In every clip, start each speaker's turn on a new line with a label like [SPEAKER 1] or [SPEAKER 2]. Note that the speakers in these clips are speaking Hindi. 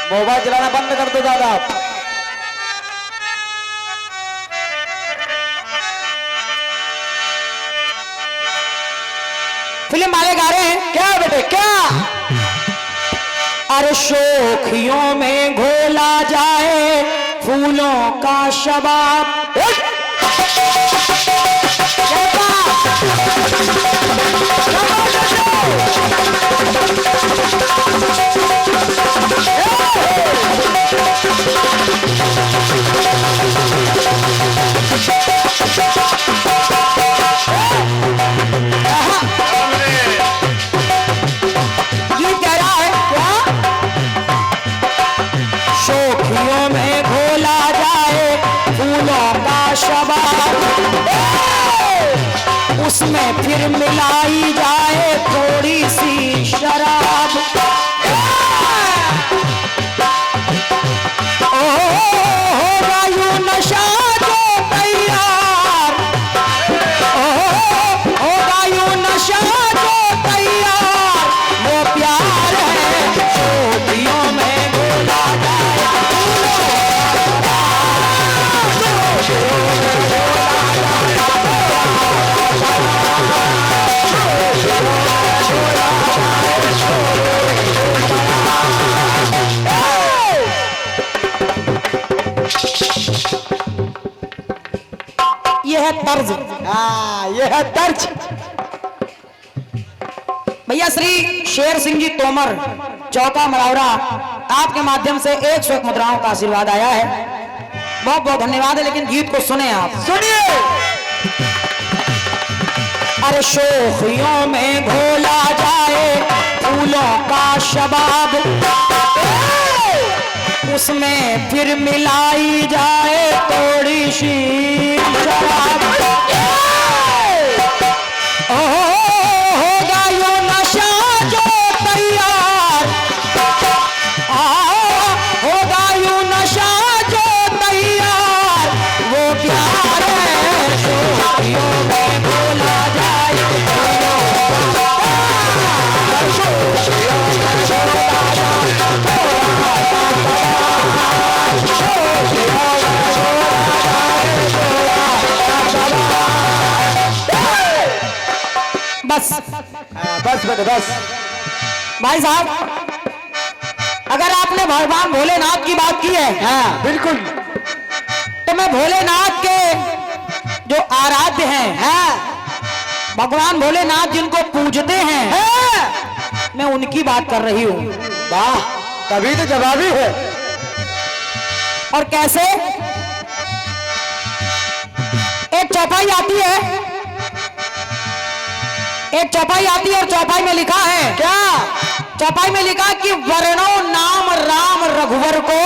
[SPEAKER 1] मोबाइल चलाना बंद कर दो दादा।
[SPEAKER 2] फिल्म वाले गा रहे हैं
[SPEAKER 1] क्या बेटे क्या?
[SPEAKER 2] अरे शोखियों में घोला जाए फूलों का शबाब। ये कह रहा है क्या? शोखियों में घोला जाए फूलों का शबाब, उसमें फिर मिलाई जाए थोड़ी सी शराब। होगा यूं नशा जो तैयार, होगा यूं नशा जो तैयार, वो प्यार है शोखियों में घोला ये है तर्ज।
[SPEAKER 1] हाँ ये है तर्ज।
[SPEAKER 2] भैया श्री शेर सिंह जी तोमर चौका मरावरा आपके माध्यम से 101 मुद्राओं का आशीर्वाद आया है, बहुत बहुत धन्यवाद है। लेकिन गीत को सुने आप,
[SPEAKER 1] सुनिए।
[SPEAKER 2] अरे शोखियों में घोला जाए फूलों का शबाब, उसमें फिर मिलाई जाए थोड़ी सी शराब। होगा यो नशा जो तैयार, होगा यो नशा जो तैयार, वो प्यार है शोखियों में घोला जाए। बस
[SPEAKER 1] बस बेटे बस।
[SPEAKER 2] भाई साहब, अगर आपने भगवान भोलेनाथ की बात की है,
[SPEAKER 1] हाँ बिल्कुल।
[SPEAKER 2] तो मैं भोलेनाथ के जो आराध्य हैं, भगवान भोलेनाथ जिनको पूजते हैं, मैं उनकी बात कर रही हूं।
[SPEAKER 1] वाह, तभी तो जवाबी है।
[SPEAKER 2] और कैसे? एक चौपाई आती है, एक चौपाई आती है और चौपाई में लिखा है
[SPEAKER 1] क्या?
[SPEAKER 2] चौपाई में लिखा कि वर्णो नाम राम रघुवर को,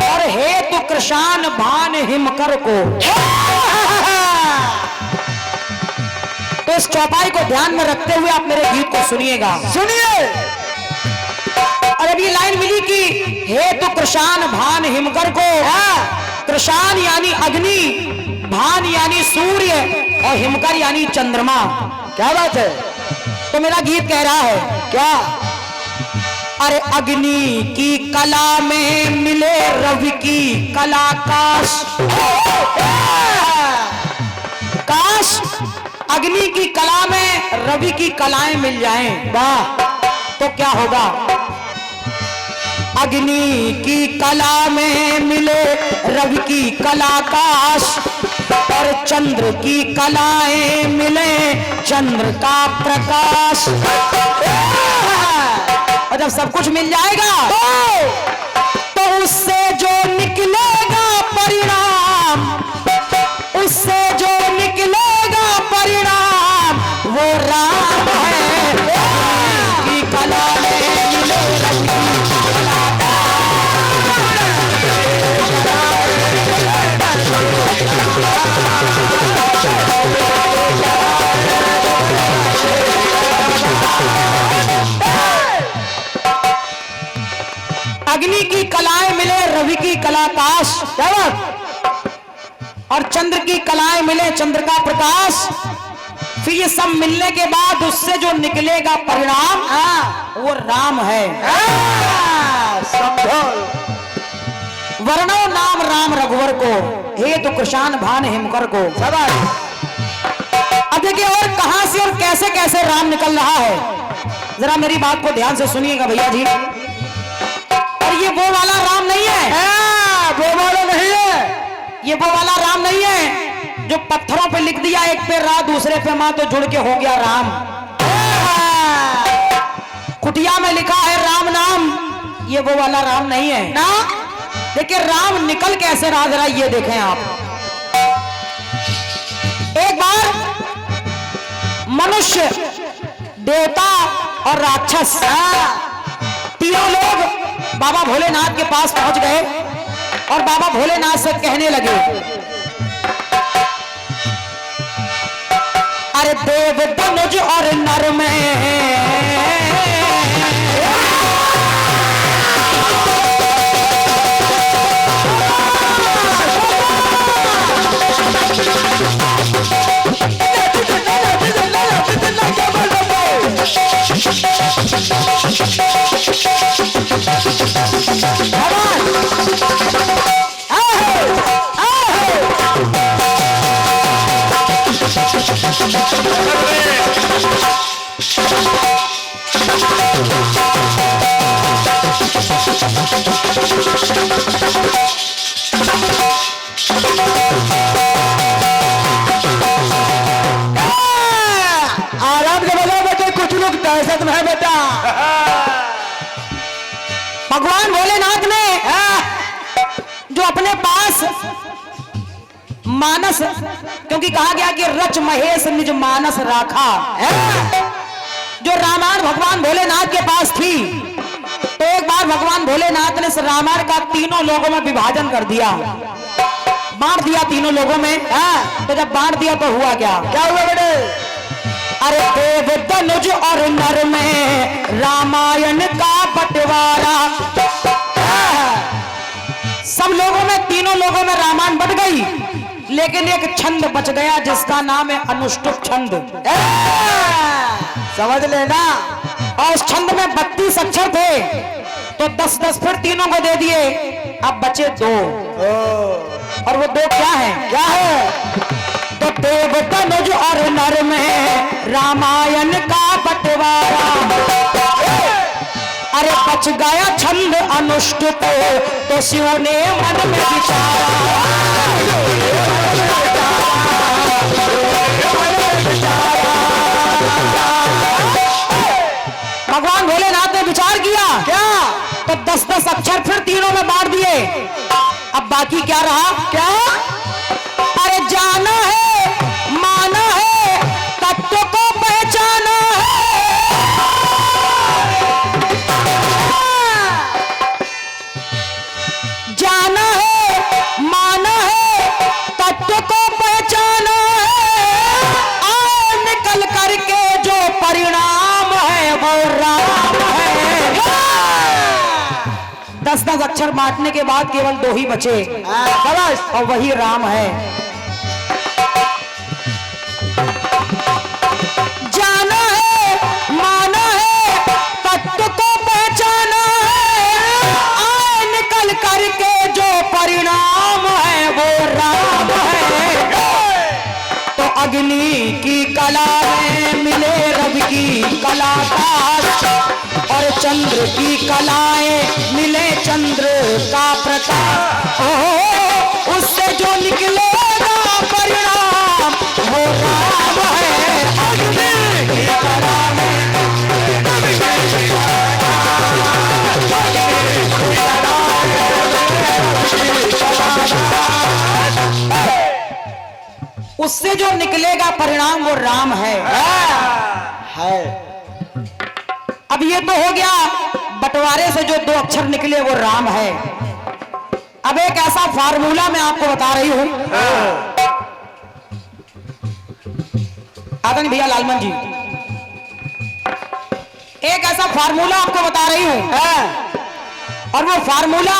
[SPEAKER 2] और हेतु कृषान भान हिमकर को। तो इस चौपाई को ध्यान में रखते हुए आप मेरे गीत को सुनिएगा।
[SPEAKER 1] सुनिए।
[SPEAKER 2] और अब ये लाइन मिली कि हेतु कृषान भान हिमकर को, कृषान यानी अग्नि, भान यानी सूर्य, और हिमकर यानी चंद्रमा।
[SPEAKER 1] क्या बात है?
[SPEAKER 2] तो मेरा गीत कह रहा है
[SPEAKER 1] क्या?
[SPEAKER 2] अरे अग्नि की कला में मिले रवि की कला, काश काश अग्नि की कला में रवि की कलाएं मिल जाएं। वाह, तो क्या होगा? अग्नि की कला में मिले रवि की कला, काश, और चंद्र की कलाएं मिले चंद्र का प्रकाश। और जब सब कुछ मिल जाएगा तो उससे जो निकलेगा परिणाम, उससे जो निकलेगा परिणाम, वो राम है। की कला में मिले रवि की कला, अग्नि की कलाएं मिले रवि की कला, काश, और चंद्र की कलाएं मिले चंद्र का प्रकाश। फिर ये सब मिलने के बाद उससे जो निकलेगा परिणाम, वो राम है।
[SPEAKER 1] समझो
[SPEAKER 2] राम रघुवर को, हे तो कृषाण भान हिमकर को। अब देखिए और कहां से और कैसे कैसे राम निकल रहा है, जरा मेरी बात को ध्यान से सुनिएगा भैया जी। और ये वो वाला राम नहीं है,
[SPEAKER 1] वो वाला नहीं है,
[SPEAKER 2] ये वो वाला राम नहीं है जो पत्थरों पे लिख दिया एक पे रा दूसरे पे मां तो जुड़ के हो गया राम। कुटिया में लिखा है राम नाम, ये वो वाला राम नहीं है ना। देखिए राम निकल कैसे रहा, जरा ये देखें आप। एक बार मनुष्य, देवता और राक्षस तीनों लोग बाबा भोलेनाथ के पास पहुंच गए और बाबा भोलेनाथ से कहने लगे, अरे देव तनुज और नर में
[SPEAKER 1] आराम से बोलो बेटे, कुछ लोग दहशत में है बेटा।
[SPEAKER 2] भगवान भोलेनाथ ने जो अपने पास मानस, क्योंकि कहा गया कि रच महेश निज मानस राखा, जो रामायण भगवान भोलेनाथ के पास थी, तो एक बार भगवान भोलेनाथ ने इस रामायण का तीनों लोगों में विभाजन कर दिया, बांट दिया तीनों लोगों में। तो जब बांट दिया तो हुआ क्या,
[SPEAKER 1] क्या हुआ बेटे?
[SPEAKER 2] अरे देव तनुज और नर में रामायण का बंटवारा, सब लोगों में, तीनों लोगों में रामायण बट गई, लेकिन एक छंद बच गया जिसका नाम है अनुष्टुप छंद।
[SPEAKER 1] समझ लेना।
[SPEAKER 2] और उस छंद में 32 अक्षर थे, तो 10-10 फिर तीनों को दे दिए, अब बचे 2। और वो 2 क्या है?
[SPEAKER 1] क्या है?
[SPEAKER 2] तो देव तनुज और नर में रामायण का बंटवारा, अरे बच गया छंद अनुष्टुप, तो शिव ने मन में विचारा। भगवान भोलेनाथ ने विचार किया क्या, तो 10-10 अक्षर फिर तीनों में बांट दिए। अब बाकी क्या रहा? क्या? अरे जाना है, माना है, तत्व को पहचाना है, जाना है, माना है, तत्व को पहचाना है, और निकल करके जो परिणाम है वो राम है। 10-10 अक्षर बांटने के बाद केवल 2 ही बचे, और वही राम है। जाना है, माना है, तत्व को पहचाना है, आए निकल करके जो परिणाम है वो राम है। तो अग्नि की कला में मिले रवि की कलाकार, और चंद्र की कलाएं मिले चंद्र का प्रकाश, ओहो उससे जो निकलेगा परिणाम वो राम है। अग्नि की कला में उससे जो निकलेगा परिणाम वो राम है। अब ये तो हो गया बंटवारे से जो 2 अक्षर निकले वो राम है। अब एक ऐसा फार्मूला मैं आपको बता रही हूं, आदरणीय भैया लालमन जी, एक ऐसा फार्मूला आपको बता रही हूं, और वो फार्मूला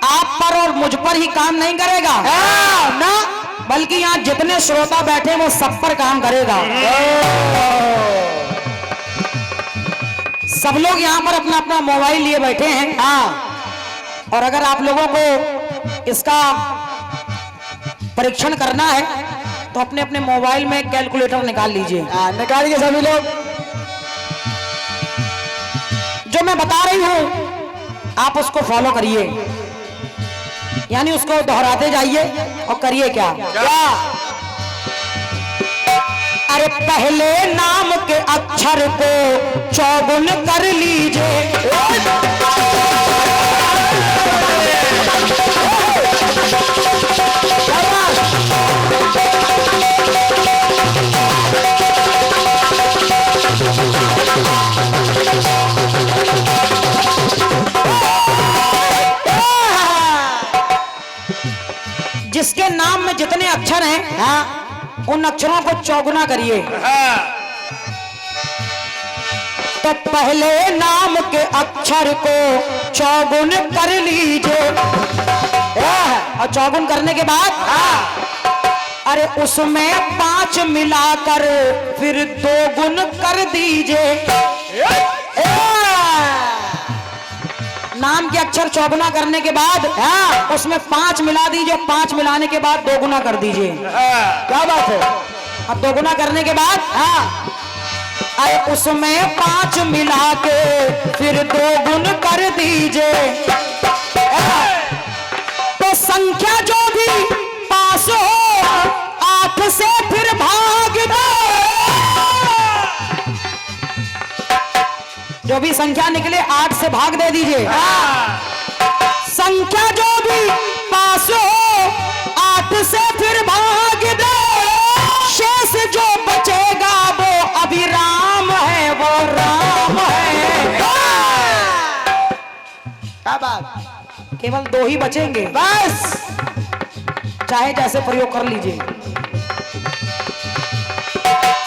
[SPEAKER 2] आप पर और मुझ पर ही काम नहीं करेगा ना, बल्कि यहां जितने श्रोता बैठे वो सब पर काम करेगा। सब लोग यहां पर अपना अपना मोबाइल लिए बैठे हैं, और अगर आप लोगों को इसका परीक्षण करना है तो अपने अपने मोबाइल में कैलकुलेटर निकाल लीजिए।
[SPEAKER 1] निकालिए सभी लोग।
[SPEAKER 2] जो मैं बता रही हूं आप उसको फॉलो करिए, यानी उसको दोहराते जाइए और करिए क्या? अरे पहले नाम के अक्षर को चौगुन कर लीजिए। जिसके नाम में जितने अक्षर हैं, उन अक्षरों को चौगुना करिए। तो पहले नाम के अक्षर को चौगुन कर लीजिए, और चौगुन करने के बाद अरे उसमें 5 मिलाकर फिर 2 गुण कर दीजिए। नाम के अक्षर चौगुना करने के बाद उसमें 5 मिला दीजिए, 5 मिलाने के बाद 2 गुना कर दीजिए।
[SPEAKER 1] क्या बात है?
[SPEAKER 2] अब 2 गुना करने के बाद अरे उसमें 5 मिला के फिर 2 गुण कर दीजिए। तो संख्या जो भी पास हो 8 से फिर भाग दो। जो भी संख्या निकले 8 से भाग दे दीजिए। संख्या जो भी पास हो 8 से फिर भाग दो। शेष जो बचेगा वो अभिराम है, वो राम है।
[SPEAKER 1] क्या बात?
[SPEAKER 2] केवल 2 ही बचेंगे बस, चाहे जैसे प्रयोग कर लीजिए।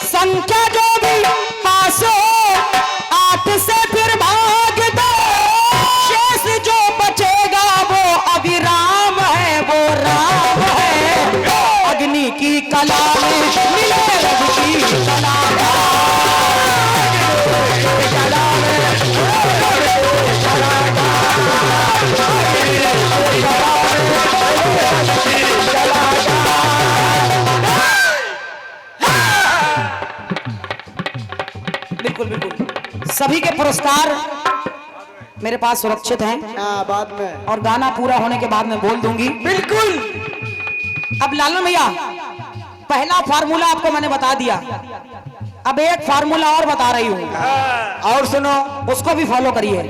[SPEAKER 2] संख्या जो भी पास हो 8 से फिर भाग दो। शेष जो बचेगा वो अभिराम है, वो राम है। अग्नि की कला में मिले रब की कला। बिल्कुल बिल्कुल, सभी के पुरस्कार मेरे पास सुरक्षित हैं।
[SPEAKER 1] बाद में
[SPEAKER 2] और गाना पूरा होने के बाद मैं बोल दूंगी।
[SPEAKER 1] बिल्कुल।
[SPEAKER 2] अब लालन भैया, पहला फार्मूला आपको मैंने बता दिया, अब एक फार्मूला और बता रही हूं,
[SPEAKER 1] और सुनो,
[SPEAKER 2] उसको भी फॉलो करिए।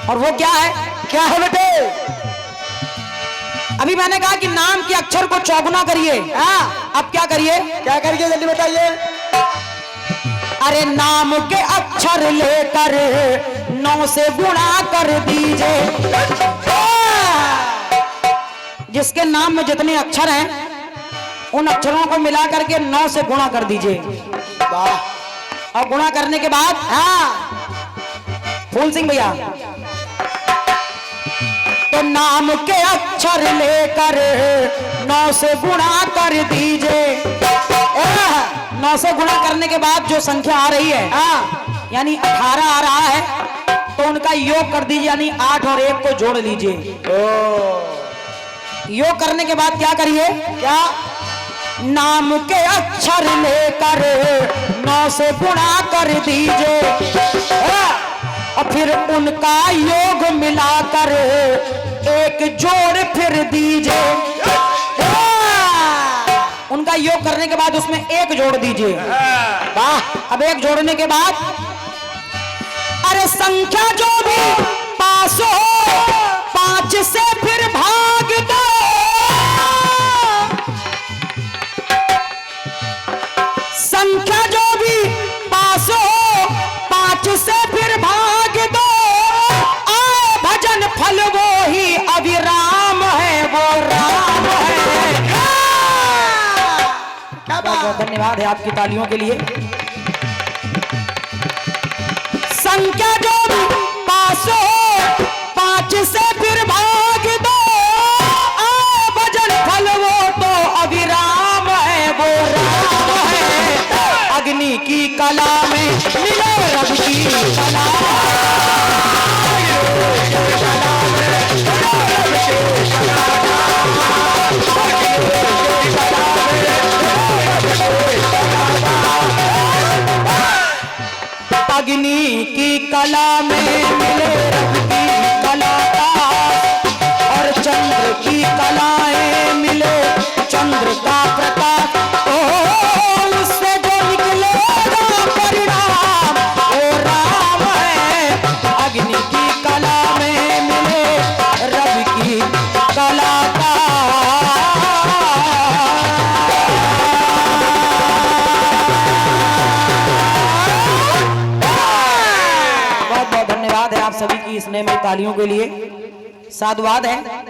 [SPEAKER 2] और वो क्या है?
[SPEAKER 1] क्या है बेटे?
[SPEAKER 2] अभी मैंने कहा कि नाम के अक्षर को चौगुना करिए। अब क्या करिए?
[SPEAKER 1] क्या करिए जल्दी बताइए।
[SPEAKER 2] अरे नाम के अक्षर लेकर 9 से गुणा कर दीजिए। जिसके नाम में जितने अक्षर हैं उन अक्षरों को मिला करके 9 से गुणा कर दीजिए। और गुणा करने के बाद फूल सिंह भैया, तो नाम के अक्षर लेकर 9 से गुणा कर दीजिए। 9 से गुणा करने के बाद जो संख्या आ रही है यानी 18 आ रहा है, तो उनका योग कर दीजिए, यानी 8 और 1 को जोड़ लीजिए। योग करने के बाद क्या करिए? क्या? नाम के अक्षर लेकर 9 से गुणा कर दीजिए, और फिर उनका योग मिलाकर 1 जोड़ फिर दीजिए। उनका योग करने के बाद उसमें 1 जोड़ दीजिए। वाह! अब 1 जोड़ने के बाद अरे संख्या जो भी पास हो 5 से फिर भाग दो। संख्या जो भी पास हो 5 से फिर भाग दो। आए भजन फल वो ही अभिराम है, वो राम है। बहुत धन्यवाद है आपकी तालियों के लिए। संख्या जो भी पास हो 5 से फिर भाग दो। भजन फल वो तो अभिराम है, वो राम है। अग्नि की कला में मिले रब की कला। अग्नि की कला में मिले रब की कला का, और चंद्र की कलाएं मिले चंद्र का प्रकाश। ओ उससे जो निकलेगा परिणाम वो राम है। अग्नि की कला में मिले रब की कला का। बहुत बहुत धन्यवाद है आप सभी की स्नेह में तालियों के लिए। साधुवाद है।